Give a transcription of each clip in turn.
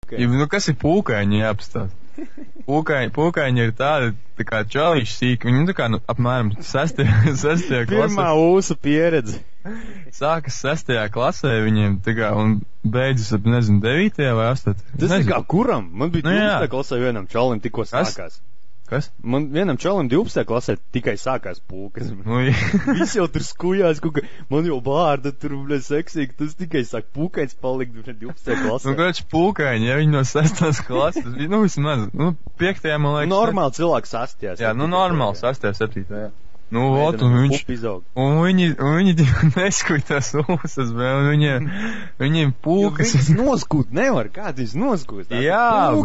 pūkaini. Nu, kas ir pūkaini, jāapstāst? Pūkaini ir tāda, tā kā čalīši sīki. Viņi, tā kā, apmēram 6. klasē. Pirmā ūsu pieredze. Sākas 6. klasē viņiem, tā kā, un beidzas, nezinu, 9. vai 8. Tas ir kā kuram? Man bija 12. klasē vienam čalim tikko sākās. Kas? Man vienam čalim 12. klasē tikai sākās pūkas. Visi jau tur skujās, man jau bārda tur, seksīgi, tas tikai sāk pūkains palikt 12. klasē. Nu, kāds pūkaini, ja viņi no 6. klases, vismaz, 5. man liekas. Normāli cilvēks 8. Jā, normāli 8. 7. jā. Un viņi neskuj tās ūsas, un viņiem pūkas. Viņas noskūt nevar, kā viņas noskūt? Jā,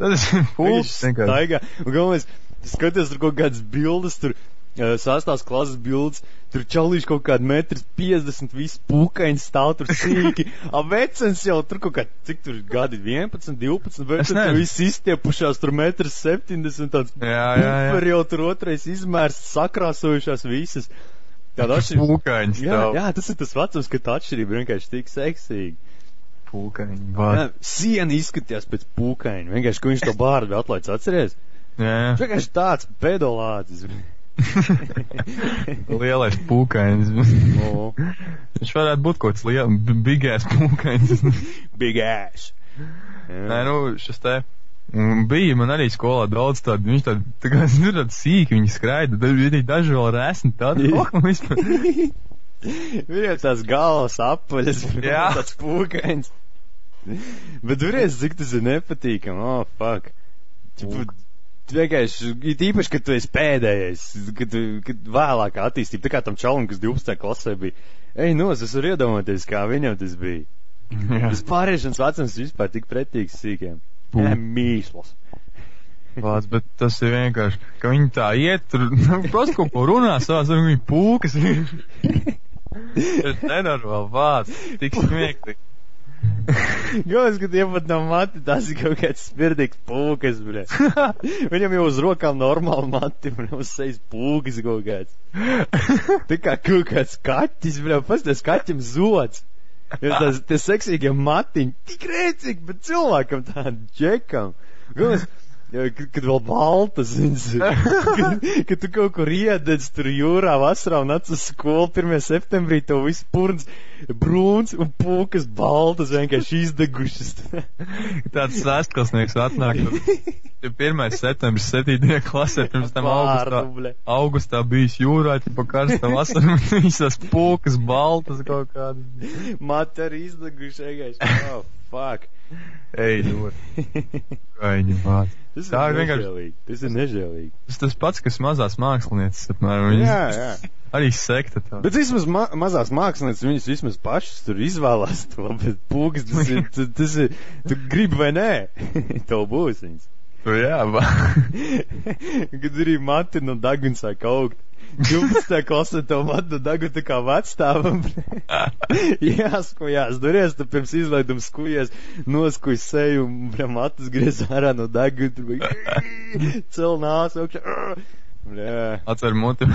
tas ir pūkas. Staigā, un galvenais, skaties tur kaut kādas bildes, tur 6. klases bildes, tur čalīši kaut kādi 1,50 m, visi pūkaini stāv tur sīki, vecens jau tur kaut kā, cik tur gadi, 11, 12, bet tur visi izstiepušās, tur 1,70 m, tāds pūperi jau tur otrais izmērs, sakrāsojušās visas. Pūkaini stāv. Jā, tas ir tas vecums, ka tā atšķirība vienkārši tik seksīgi. Pūkaini, siena izskatījās pēc pūkaini, vienkārši, ka viņš to bārdu vēl atlaids, atceries? Jā. Vienkārši tāds pedolātis. Lielais pūkainis. Viņš varētu būt kaut kāds big ass pūkainis. Big ass. Nē, šis te bija man arī skolā daudz tādu, viņš tādu sīki, viņi skraida, daži vēl resni tādu. Viņam tās galvas apaļas, tāds pūkainis. Bet turēs, cik tas ir nepatīkam, fuck. Vienkārši, īpaši, kad tu esi pēdējais, kad vēlākā attīstība, tā kā tam čalim, kas 12. klasē bija, es varu iedomāties, kā viņam tas bija. Tas pāriešanas vecums vispār tik pretīgs sīkiem. Mīsls. Vāc, bet tas ir vienkārši, ka viņi tā iet, tur, prosti kaut ko runā savās, viņi pūkas. Tas nenormāli vāc, tik smieklīgi. Galvenais, ka tie pat nav mati, tās ir kaut kāds spirdīgs pūkas, bļē. Viņam jau uz rokām normāli mati, un uz sejas pūkas kaut kāds. Tā kā kaut kāds kaķis, bļē, pasties kaķim zods. Tie seksīgie matiņi, tik rēcīgi, bet cilvēkam tādu džekam. Galvenais, kad vēl baltas, kad tu kaut kur iededz tur jūrā vasarā un nāc uz skolu 1. septembrī, to viss purns brūns un pūkas baltas vienkārši izdegušas. Tāds sestklasnieks atnāk. 1. septembris 7. klasē, pirms tam augustā bijis jūrā, pa karsta vasarā, visas pūkas baltas kaut kādas. Mati arī izdeguši vienkārši. Fuck. Kaini vārds. Tas ir nežēlīgi. Tas ir nežēlīgi. Tas pats, kas mazās mākslinieces, apmēram. Jā. Arī sekta tā. Bet vismaz mazās mākslinieces, viņas vismaz pašas tur izvēlās to, bet pūkas, tas ir, tu gribi vai nē, tev būs viņas. Jā, Kad arī mati no daguns sāk augt. 12. klasē tev mati no dagu tā kā vecstāvam. Jāskujās, duries, tu pirms izlaidums skujies, noskuj seju un matus griez ārā no dagu, tur cel nās augšā. Atver muti.